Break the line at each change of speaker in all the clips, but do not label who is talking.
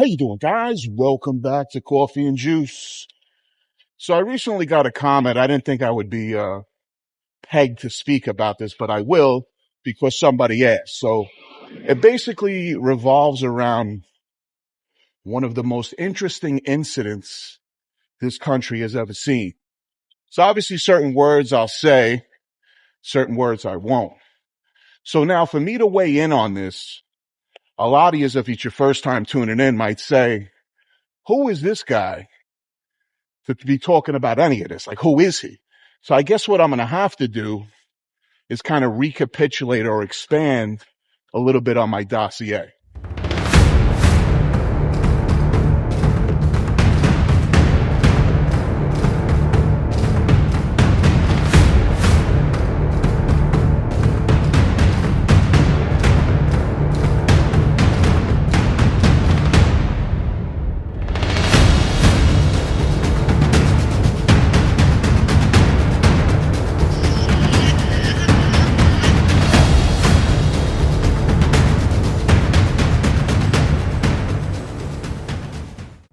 How you doing, guys? Welcome back to Coffee and Juice. So I recently got a comment. I didn't think I would be pegged to speak about this, but I will because somebody asked. So it basically revolves around one of the most interesting incidents this country has ever seen. So obviously certain words I'll say, certain words I won't. So now for me to weigh in on this, a lot of you, if it's your first time tuning in, might say, who is this guy to be talking about any of this? Like, who is he? So I guess what I'm going to have to do is kind of recapitulate or expand a little bit on my dossier.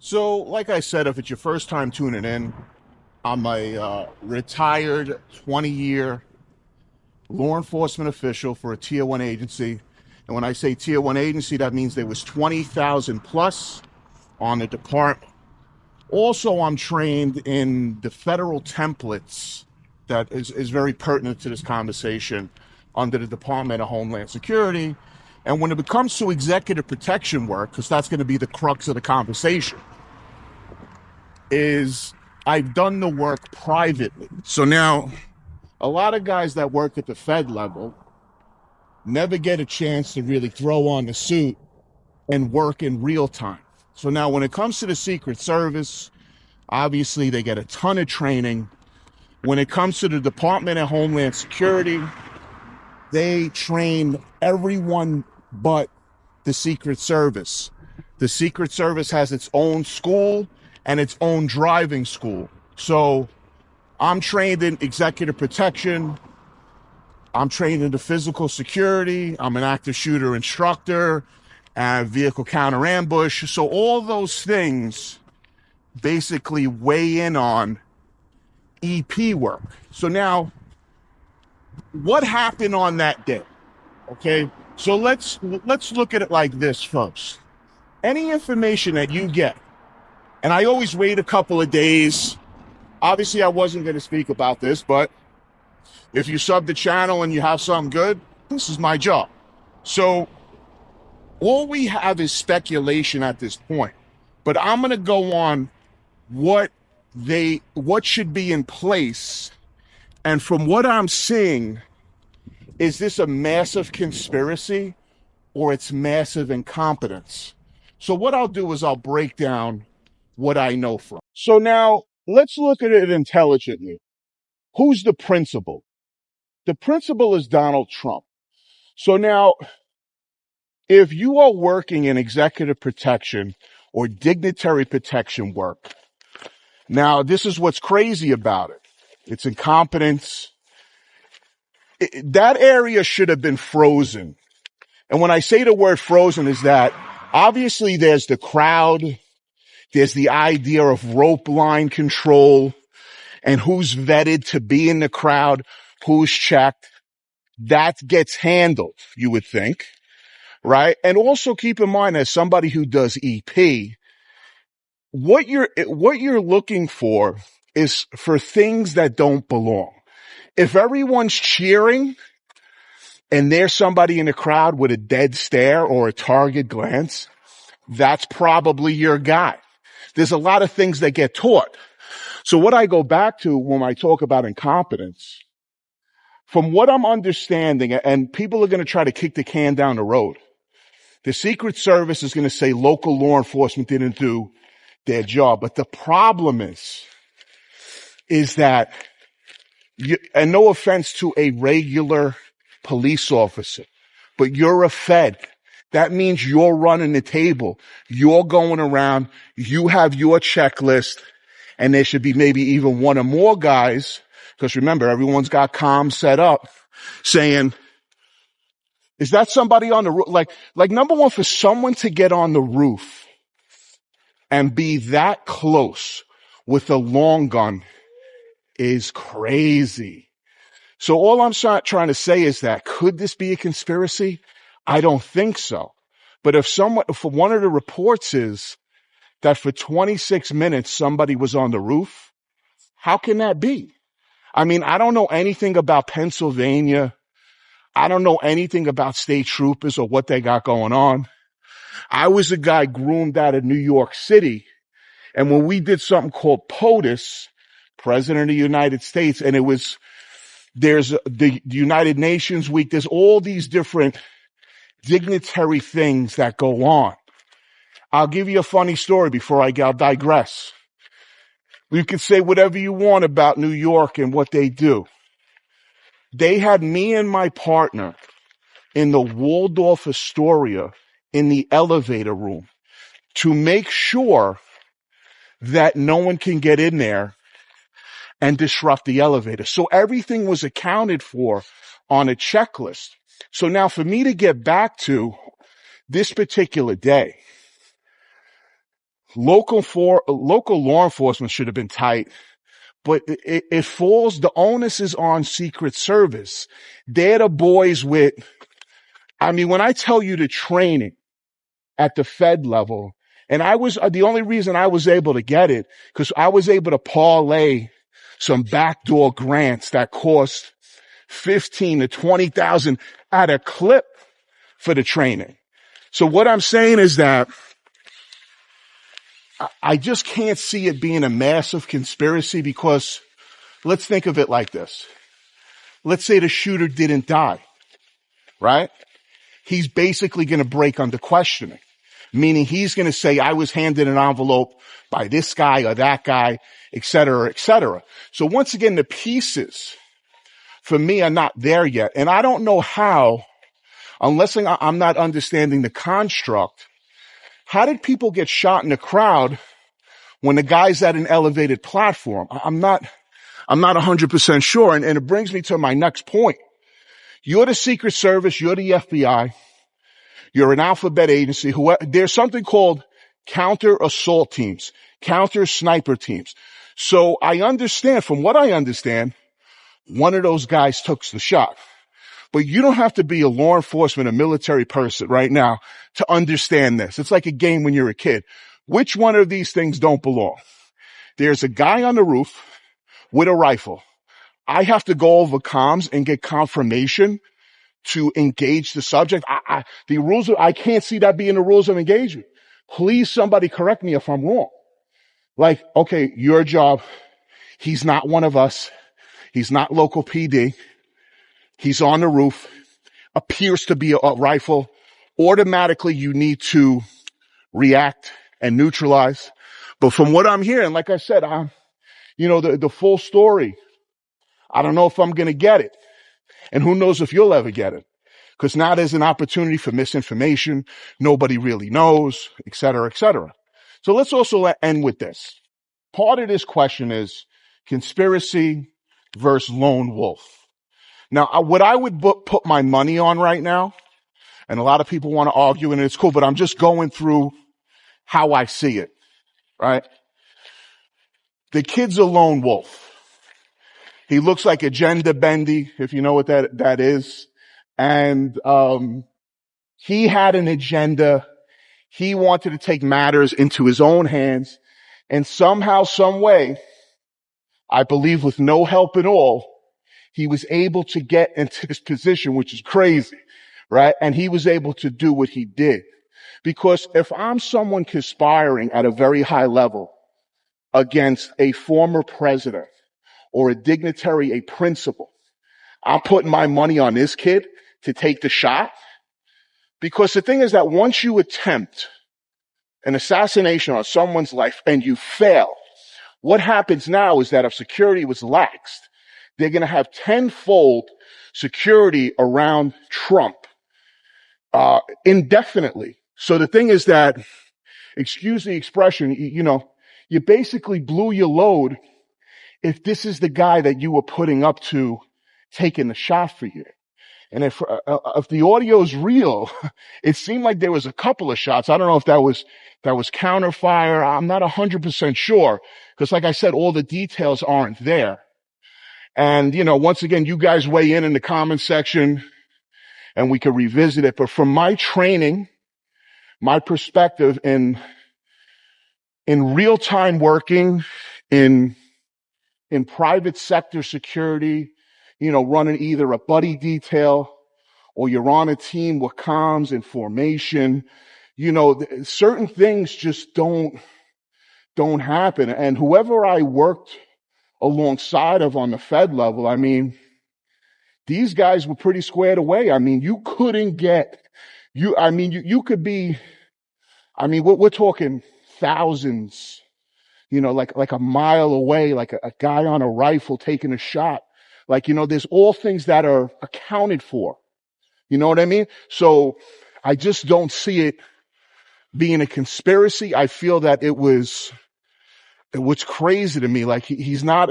So, like I said, if it's your first time tuning in, I'm a retired 20-year law enforcement official for a Tier 1 agency. And when I say Tier 1 agency, that means there was 20,000 plus on the department. Also, I'm trained in the federal templates that is very pertinent to this conversation under the Department of Homeland Security. And when it comes to executive protection work, because that's going to be the crux of the conversation, is I've done the work privately. So now, a lot of guys that work at the Fed level never get a chance to really throw on the suit and work in real time. So now when it comes to the Secret Service, obviously they get a ton of training. When it comes to the Department of Homeland Security, they train everyone but the Secret Service. The Secret Service has its own school and its own driving school. So I'm trained in executive protection. I'm trained in the physical security. I'm an active shooter instructor and vehicle counter ambush. So all those things basically weigh in on EP work. So now, what happened on that day? Okay, so let's look at it like this first. Any information that you get, and I always wait a couple of days. Obviously, I wasn't going to speak about this, but if you sub the channel and you have something good, this is my job. So all we have is speculation at this point, but I'm going to go on what should be in place. And from what I'm seeing, is this a massive conspiracy or it's massive incompetence? So what I'll do is I'll break down what I know from. So now let's look at it intelligently. Who's the principal? The principal is Donald Trump. So now, if you are working in executive protection or dignitary protection work, now this is what's crazy about it. It's incompetence. That area should have been frozen. And when I say the word frozen is that obviously there's the crowd, there's the idea of rope line control and who's vetted to be in the crowd, who's checked. That gets handled, you would think, right? And also keep in mind, as somebody who does EP, what you're looking for is for things that don't belong. If everyone's cheering and there's somebody in the crowd with a dead stare or a target glance, that's probably your guy. There's a lot of things that get taught. So what I go back to when I talk about incompetence, from what I'm understanding, and people are going to try to kick the can down the road, the Secret Service is going to say local law enforcement didn't do their job. But the problem is that, and no offense to a regular police officer, but you're a Fed. That means you're running the table. You're going around. You have your checklist. And there should be maybe even one or more guys, because remember, everyone's got comms set up, saying, is that somebody on the roof? Like number one, for someone to get on the roof and be that close with a long gun is crazy. So all I'm trying to say is that, could this be a conspiracy? I don't think so. But if one of the reports is that for 26 minutes somebody was on the roof, how can that be? I mean, I don't know anything about Pennsylvania. I don't know anything about state troopers or what they got going on. I was a guy groomed out of New York City. And when we did something called POTUS, President of the United States, and there's the United Nations Week, there's all these different dignitary things that go on. I'll give you a funny story before I'll digress. You can say whatever you want about New York and what they do. They had me and my partner in the Waldorf Astoria in the elevator room to make sure that no one can get in there and disrupt the elevator. So everything was accounted for on a checklist. So now for me to get back to this particular day, local law enforcement should have been tight, but it falls, the onus is on Secret Service. They're the boys when I tell you the training at the Fed level, and the only reason I was able to get it, because I was able to parlay some backdoor grants that cost 15 to 20,000 at a clip for the training. So what I'm saying is that I just can't see it being a massive conspiracy, because let's think of it like this. Let's say the shooter didn't die, right? He's basically going to break under questioning, meaning he's going to say, I was handed an envelope by this guy or that guy, et cetera, et cetera. So once again, the pieces for me are not there yet. And I don't know how, unless I'm not understanding the construct. How did people get shot in the crowd when the guy's at an elevated platform? I'm not 100% sure. And it brings me to my next point. You're the Secret Service. You're the FBI. You're an alphabet agency. There's something called counter assault teams, counter sniper teams. So from what I understand, one of those guys took the shot. But you don't have to be a law enforcement or military person right now to understand this. It's like a game when you're a kid. Which one of these things don't belong? There's a guy on the roof with a rifle. I have to go over comms and get confirmation to engage the subject. I can't see that being the rules of engagement. Please, somebody correct me if I'm wrong. Like, okay, your job. He's not one of us. He's not local PD. He's on the roof. Appears to be a rifle. Automatically, you need to react and neutralize. But from what I'm hearing, like I said, the full story, I don't know if I'm going to get it. And who knows if you'll ever get it. Because now there's an opportunity for misinformation. Nobody really knows, et cetera, et cetera. So let's also end with this. Part of this question is conspiracy versus lone wolf. Now, what I would put my money on right now, and a lot of people want to argue, and it's cool, but I'm just going through how I see it, right? The kid's a lone wolf. He looks like a gender bendy, if you know what that is. And he had an agenda. He wanted to take matters into his own hands. And somehow, some way, I believe with no help at all, he was able to get into this position, which is crazy, right? And he was able to do what he did. Because if I'm someone conspiring at a very high level against a former president or a dignitary, a principal, I'm putting my money on this kid to take the shot. Because the thing is that once you attempt an assassination on someone's life and you fail, what happens now is that if security was laxed, they're going to have tenfold security around Trump indefinitely. So the thing is that, excuse the expression, you basically blew your load if this is the guy that you were putting up to taking the shot for you. And if the audio is real, it seemed like there was a couple of shots. I don't know if that was counterfire. I'm not 100% sure because, like I said, all the details aren't there. And once again, you guys weigh in the comment section, and we can revisit it. But from my training, my perspective in real time working in private sector security, running either a buddy detail or you're on a team with comms and formation, certain things just don't happen. And whoever I worked alongside of on the Fed level, I mean, these guys were pretty squared away. I mean, you couldn't get you could be, we're talking thousands, like a mile away, like a guy on a rifle taking a shot. Like, there's all things that are accounted for. You know what I mean? So I just don't see it being a conspiracy. I feel that what's crazy to me, like he's not,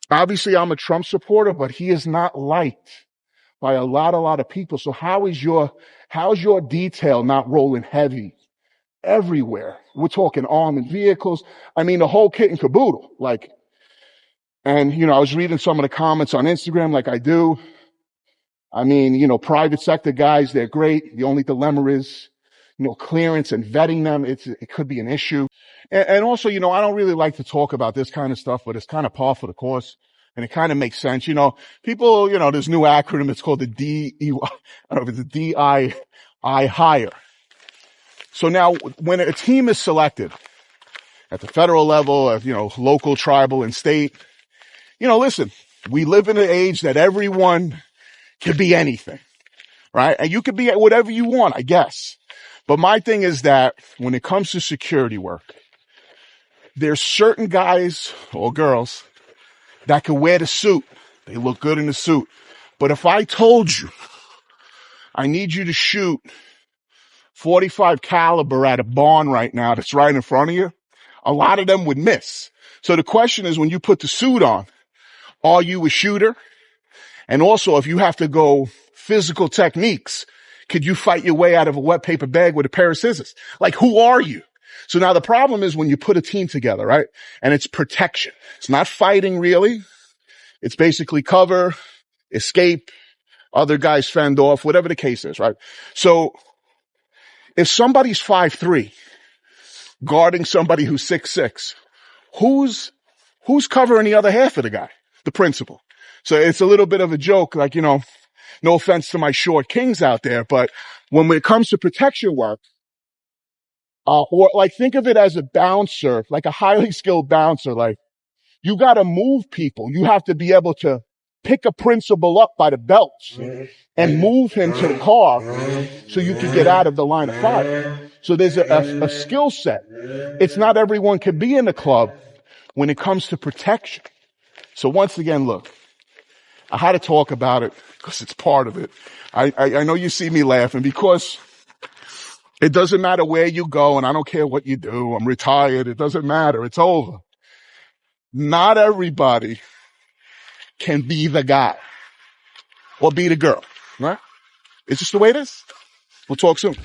obviously I'm a Trump supporter, but he is not liked by a lot of people. So how's your detail not rolling heavy everywhere? We're talking armored vehicles. I mean, the whole kit and caboodle, like, and, I was reading some of the comments on Instagram like I do. I mean, private sector guys, they're great. The only dilemma is, clearance and vetting them. It could be an issue. And also, I don't really like to talk about this kind of stuff, but it's kind of par for the course. And it kind of makes sense. People, this new acronym, it's called the I don't know if it's the DII hire. So now when a team is selected at the federal level, local, tribal, and state, listen, we live in an age that everyone can be anything, right? And you can be whatever you want, I guess. But my thing is that when it comes to security work, there's certain guys or girls that can wear the suit. They look good in the suit. But if I told you, I need you to shoot 45 caliber at a barn right now that's right in front of you, a lot of them would miss. So the question is, when you put the suit on, are you a shooter? And also, if you have to go physical techniques, could you fight your way out of a wet paper bag with a pair of scissors? Like, who are you? So now the problem is when you put a team together, right? And it's protection. It's not fighting really. It's basically cover, escape, other guys fend off, whatever the case is, right? So if somebody's 5'3", guarding somebody who's 6'6", who's covering the other half of the guy? The principal. So it's a little bit of a joke, like, no offense to my short kings out there, but when it comes to protection work, or like think of it as a bouncer, like a highly skilled bouncer, like you got to move people. You have to be able to pick a principal up by the belts and move him to the car so you can get out of the line of fire. So there's a skill set. It's not everyone can be in the club when it comes to protection. So once again, look, I had to talk about it because it's part of it. I know you see me laughing because it doesn't matter where you go, and I don't care what you do. I'm retired. It doesn't matter. It's over. Not everybody can be the guy or be the girl, right? It's just the way it is. We'll talk soon.